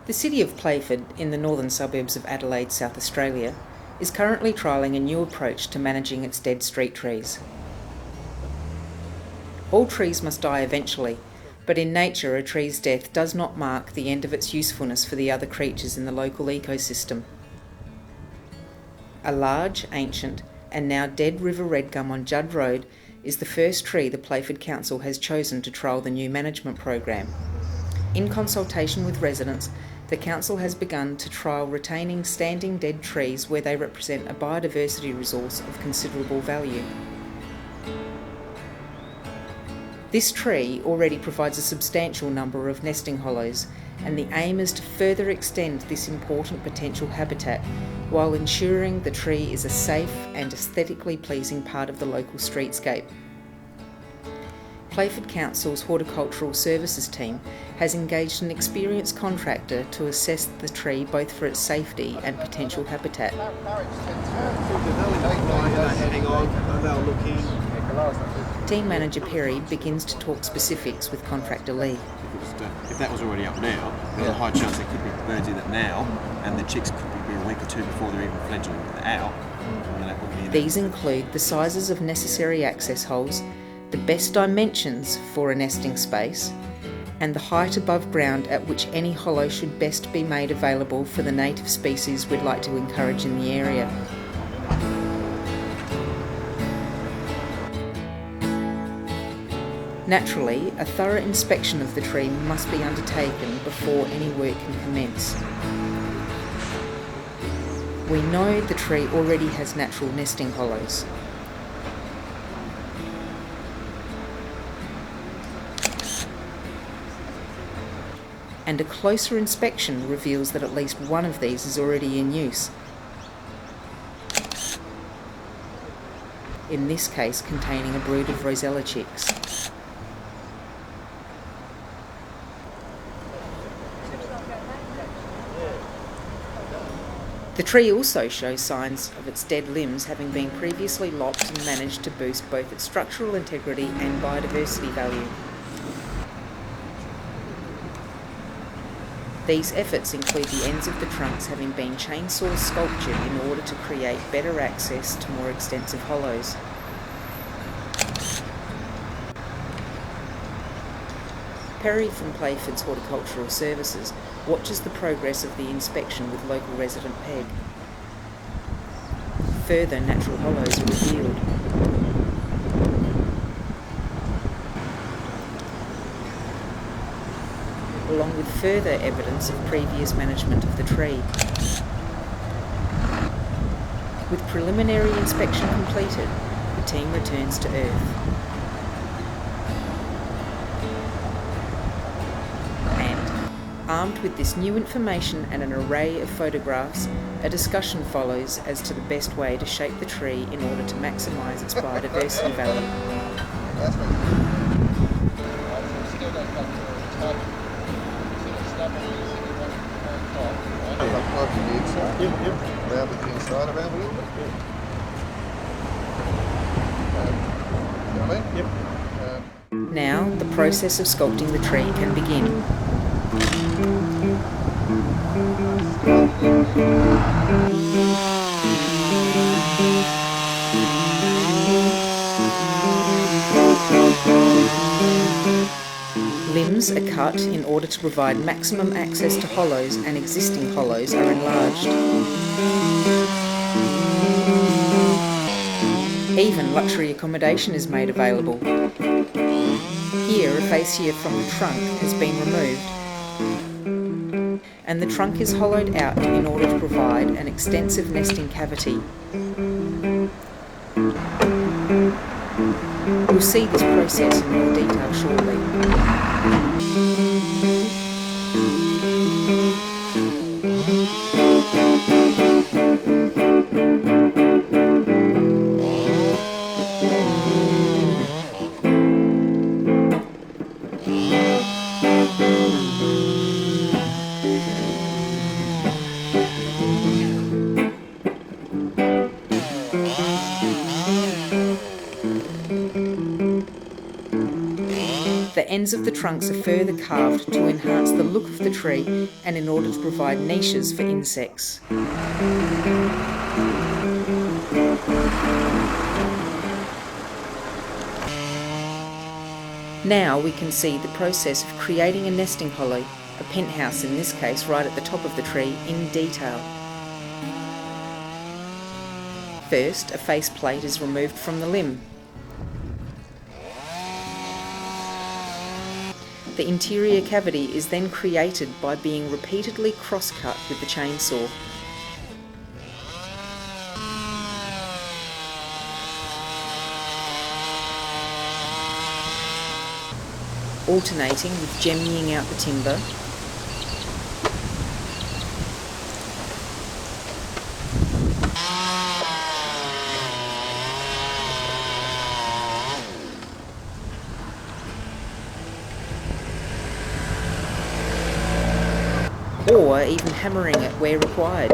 The City of Playford, in the northern suburbs of Adelaide, South Australia, is currently trialling a new approach to managing its dead street trees. All trees must die eventually, but in nature a tree's death does not mark the end of its usefulness for the other creatures in the local ecosystem. A large, ancient, and now dead river red gum on Judd Road is the first tree the Playford Council has chosen to trial the new management program. In consultation with residents, the Council has begun to trial retaining standing dead trees where they represent a biodiversity resource of considerable value. This tree already provides a substantial number of nesting hollows, and the aim is to further extend this important potential habitat while ensuring the tree is a safe and aesthetically pleasing part of the local streetscape. Playford Council's Horticultural Services team has engaged an experienced contractor to assess the tree both for its safety and potential habitat. Team Manager Perry begins to talk specifics with contractor Lee. If that was already up now, there's a high chance there could be birds in it now, and the chicks could be a week or two before they're even fledgling out. These include the sizes of necessary access holes, the best dimensions for a nesting space, and the height above ground at which any hollow should best be made available for the native species we'd like to encourage in the area. Naturally, a thorough inspection of the tree must be undertaken before any work can commence. We know the tree already has natural nesting hollows. And a closer inspection reveals that at least one of these is already in use. In this case, containing a brood of rosella chicks. The tree also shows signs of its dead limbs having been previously lopped and managed to boost both its structural integrity and biodiversity value. These efforts include the ends of the trunks having been chainsaw sculptured in order to create better access to more extensive hollows. Perry from Playford's Horticultural Services watches the progress of the inspection with local resident Peg. Further natural hollows are revealed. Along with further evidence of previous management of the tree. With preliminary inspection completed, the team returns to Earth. Armed with this new information and an array of photographs, a discussion follows as to the best way to shape the tree in order to maximise its biodiversity value. Now, the process of sculpting the tree can begin. Limbs are cut in order to provide maximum access to hollows, and existing hollows are enlarged. Even luxury accommodation is made available. Here, a fascia from the trunk has been removed, and the trunk is hollowed out in order to provide an extensive nesting cavity. We'll see this process in more detail shortly. The ends of the trunks are further carved to enhance the look of the tree and in order to provide niches for insects. Now we can see the process of creating a nesting hollow, a penthouse in this case right at the top of the tree, in detail. First, a face plate is removed from the limb. The interior cavity is then created by being repeatedly cross-cut with the chainsaw. Alternating with jemmying out the timber, or even hammering it where required.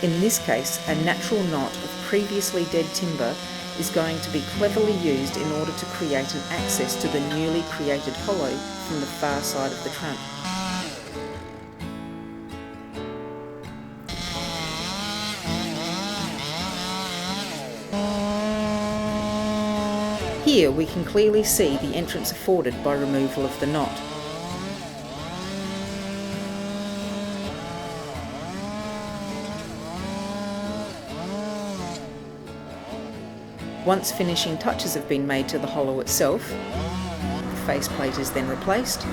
In this case, a natural knot of previously dead timber is going to be cleverly used in order to create an access to the newly created hollow from the far side of the trunk. Here we can clearly see the entrance afforded by removal of the knot. Once finishing touches have been made to the hollow itself, the faceplate is then replaced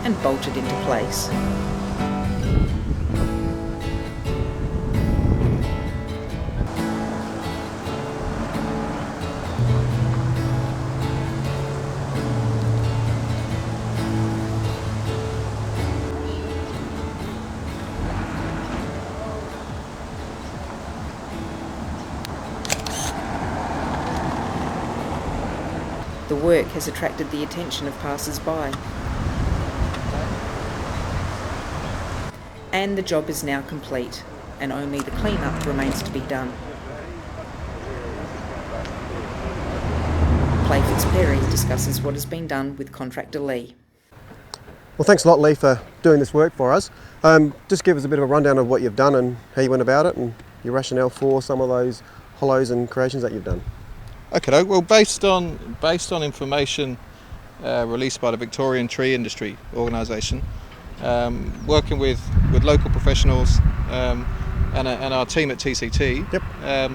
and bolted into place. The work has attracted the attention of passers-by. And the job is now complete, and only the clean-up remains to be done. Playford's Perry discusses what has been done with contractor Lee. Well, thanks a lot, Lee, for doing this work for us. Just give us a bit of a rundown of what you've done and how you went about it and your rationale for some of those hollows and creations that you've done. Okay, well, based on information released by the Victorian Tree Industry Organisation, working with local professionals and our team at TCT, Yep.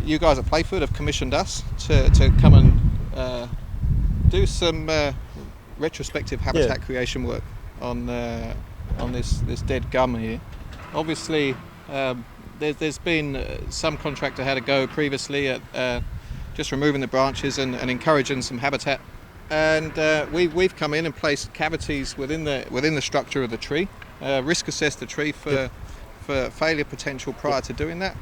You guys at Playford have commissioned us to come and do some retrospective habitat creation work on this dead gum here. Obviously, there's been some contractor had a go previously at just removing the branches and encouraging some habitat, and we've come in and placed cavities within the structure of the tree, risk assessed the tree for failure potential prior to doing that,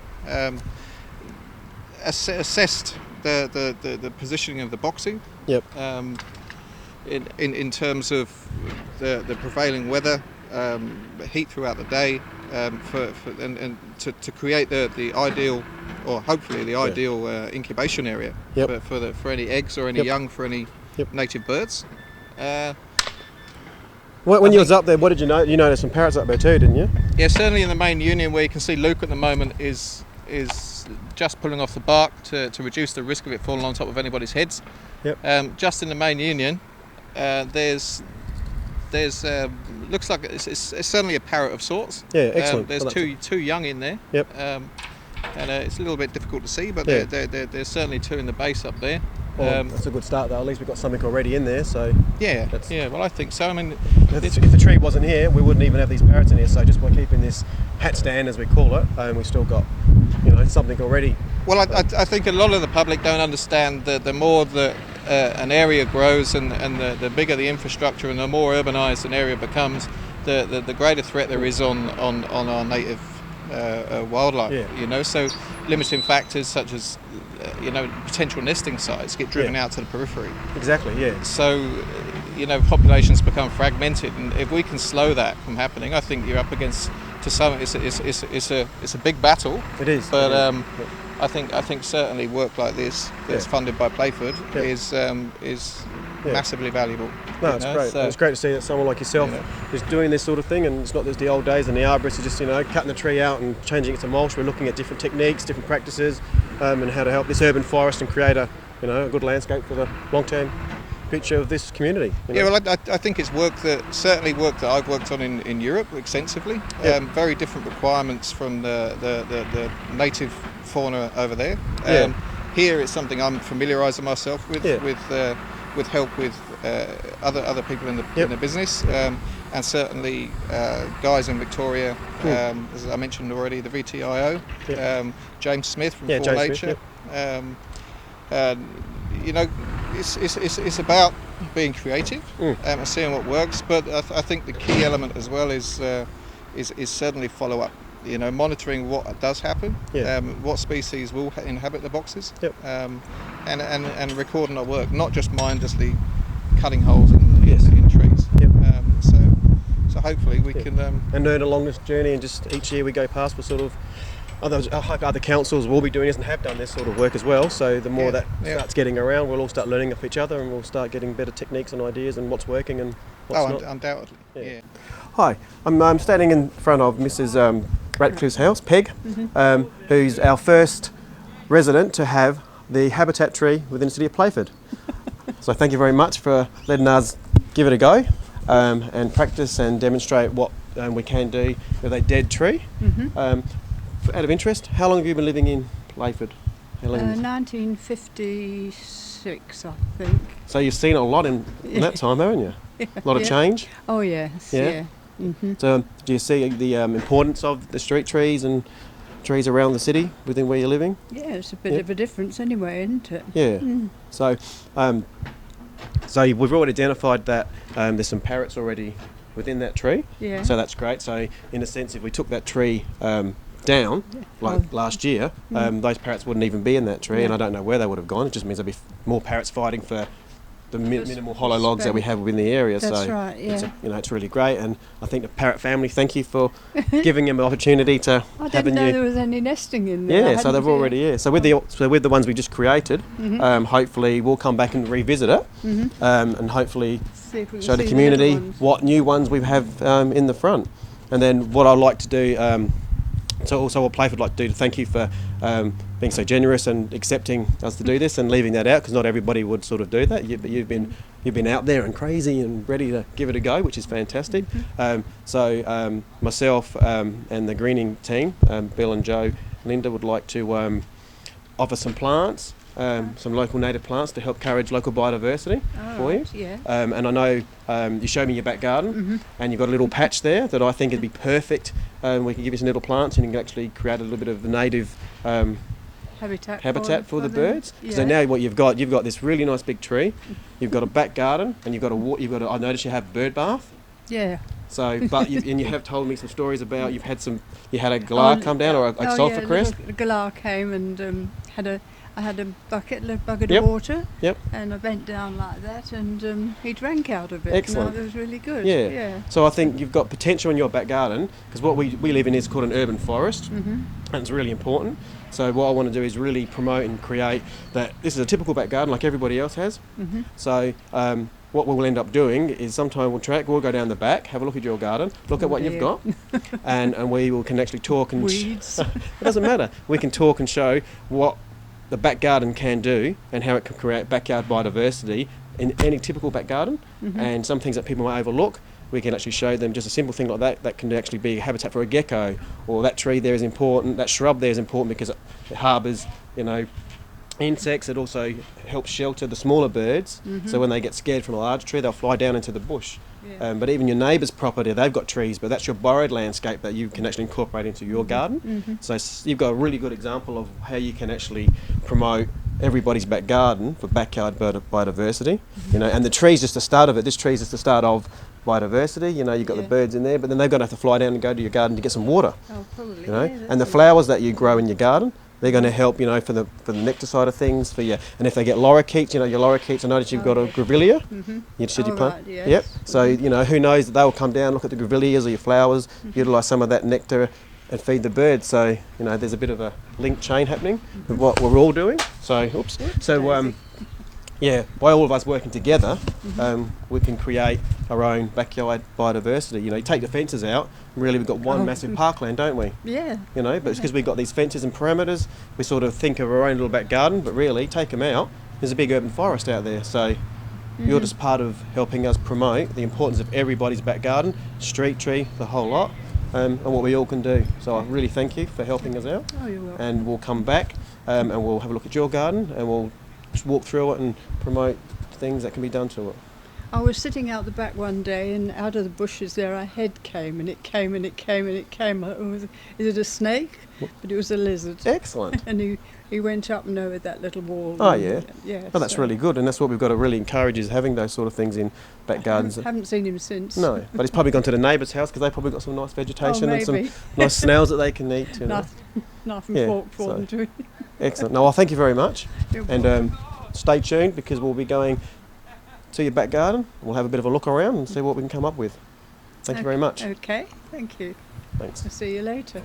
assessed the positioning of the boxing. Yep. In terms of the prevailing weather, heat throughout the day, and to create the ideal, or hopefully the ideal incubation area. Yep. for any eggs or any Yep. young for any Yep. native birds. When you was up there, what did you know? You noticed some parrots up there too, didn't you? Yeah, certainly in the main union, where you can see Luke at the moment is just pulling off the bark to reduce the risk of it falling on top of anybody's heads. Yep. Just in the main union, there's looks like it's certainly a parrot of sorts. Yeah, excellent. There's two young in there. Yep. And it's a little bit difficult to see, but Yeah. there's certainly two in the base up there. Well, that's a good start though. At least we've got something already in there. So Yeah, That's- yeah. Well, I think so. I mean, if the tree wasn't here, we wouldn't even have these parrots in here. So just by keeping this hat stand, as we call it, we still got something already. well, I think a lot of the public don't understand that the more that an area grows and the bigger the infrastructure and the more urbanised an area becomes, the greater threat there is on our native wildlife. Yeah. You know, so limiting factors such as potential nesting sites get driven out to the periphery. Exactly. Yeah. So populations become fragmented, and if we can slow that from happening, I think you're up against, to some, it's a big battle. It is. But yeah. I think certainly work like this that's funded by Playford is massively valuable. No, it's great. It's great to see that someone like yourself is doing this sort of thing, and it's not just the old days and the arborists are just cutting the tree out and changing it to mulch. We're looking at different techniques, different practices, and how to help this urban forest and create a good landscape for the long-term future of this community. Yeah, well, I think it's work that I've worked on in Europe extensively. Very different requirements from the native fauna over there. Here it's something I'm familiarising myself with help with other people in the business, and certainly guys in Victoria, as I mentioned already, the VTIO, James Smith from For Nature. It's about being creative and seeing what works, but I think the key element as well is certainly follow up. Monitoring what does happen, what species will inhabit the boxes, and recording our work, not just mindlessly cutting holes in trees. So hopefully we can and learn along this journey, and just each year we go past, we're sort of. I hope other councils will be doing this and have done this sort of work as well. So the more that starts getting around, we'll all start learning off each other, and we'll start getting better techniques and ideas and what's working and what's not. Undoubtedly. Yeah. Hi, I'm standing in front of Mrs. Ratcliffe's house, Peg, who's our first resident to have the habitat tree within the City of Playford. So thank you very much for letting us give it a go and practice and demonstrate what we can do with a dead tree. Out of interest, how long have you been living in Playford? 1956, I think. So you've seen a lot in that time, haven't you? A lot of change? Oh, yes. Yeah. So do you see the importance of the street trees and trees around the city within where you're living? Yeah, it's a bit of a difference anyway, isn't it? Yeah. So we've already identified that there's some parrots already within that tree. Yeah. So that's great. So in a sense, if we took that tree down, last year, those parrots wouldn't even be in that tree, and I don't know where they would have gone. It just means there'd be more parrots fighting for the minimal hollow logs that we have within the area. That's right, yeah. It's really great, and I think the parrot family, thank you for giving them the opportunity to I didn't know there was any nesting in there. Yeah, so they've already, So with the ones we just created, hopefully we'll come back and revisit it, and hopefully show the community what new ones we have in the front. And then what I'd like to do, so also what Playford would like to do to thank you for being so generous and accepting us to do this and leaving that out, because not everybody would sort of do that. But you've been out there and crazy and ready to give it a go, which is fantastic. So myself and the greening team, Bill and Joe, Linda, would like to offer some plants, some local native plants to help encourage local biodiversity for you. Yeah. And I know you showed me your back garden, and you've got a little patch there that I think would be perfect. We can give you some little plants, and you can actually create a little bit of the native habitat for the birds. So now what you've got this really nice big tree, you've got a back garden, and I noticed you have bird bath. Yeah. So, you have told me some stories about you had a galah come down, or a sulphur crest. A galah came and I had a bucket of water, and I bent down like that, and he drank out of it. Excellent. It was really good. Yeah. So I think you've got potential in your back garden, because what we live in is called an urban forest, and it's really important. So what I want to do is really promote and create that this is a typical back garden like everybody else has. So what we'll end up doing is sometime we'll go down the back, have a look at your garden, look at what you've got, and we can actually talk and... Weeds. It doesn't matter. We can talk and show what the back garden can do and how it can create backyard biodiversity in any typical back garden, and some things that people might overlook. We can actually show them just a simple thing like that can actually be a habitat for a gecko, or that tree there is important, that shrub there is important because it harbours, insects. It also helps shelter the smaller birds, so when they get scared from a large tree, they'll fly down into the bush. But even your neighbour's property, they've got trees, but that's your borrowed landscape that you can actually incorporate into your garden. So you've got a really good example of how you can actually promote everybody's back garden for backyard biodiversity. And the tree's just the start of it. This tree's just the start of biodiversity. You know, you've got the Yeah. birds in there, but then they're going to have to fly down and go to your garden to get some water. Oh, probably. You know, Yeah, and the that's flowers that you grow in your garden, they're going to help, you know, for the nectar side of things, for you. And if they get lorikeets, you know, your lorikeets, I notice you've got a grevillea. Should you Oh, plant? right, yes. Yep. So, you know, who knows, they'll come down, look at the grevilleas or your flowers, utilise some of that nectar and feed the birds. So, you know, there's a bit of a link chain happening with what we're all doing. So, yeah, by all of us working together, we can create our own backyard biodiversity. You know, you take the fences out, really we've got one massive parkland, don't we? Yeah. You know, but it's because we've got these fences and parameters, we sort of think of our own little back garden, but really, take them out, there's a big urban forest out there. So you're just part of helping us promote the importance of everybody's back garden, street tree, the whole lot, and what we all can do. So I really thank you for helping us out. Oh, you're welcome. And we'll come back and we'll have a look at your garden and we'll just walk through it and promote things that can be done to it. I was sitting out the back one day, and out of the bushes there a head came, and it came, and it came, and it came. Is it a snake? But it was a lizard. Excellent. And he went up and over that little wall. Oh, yeah. Yeah. Well, that's really good, and that's what we've got to really encourage, is having those sort of things in back gardens. Haven't seen him since. No, but he's probably gone to the neighbour's house because they've probably got some nice vegetation and some maybe. nice snails that they can eat. You know. Knife and Yeah, fork for them to eat. Excellent. No, well, thank you very much. You're And stay tuned, because we'll be going to your back garden. We'll have a bit of a look around and see what we can come up with. Thank you very much. Okay, thank you. Thanks. I'll see you later.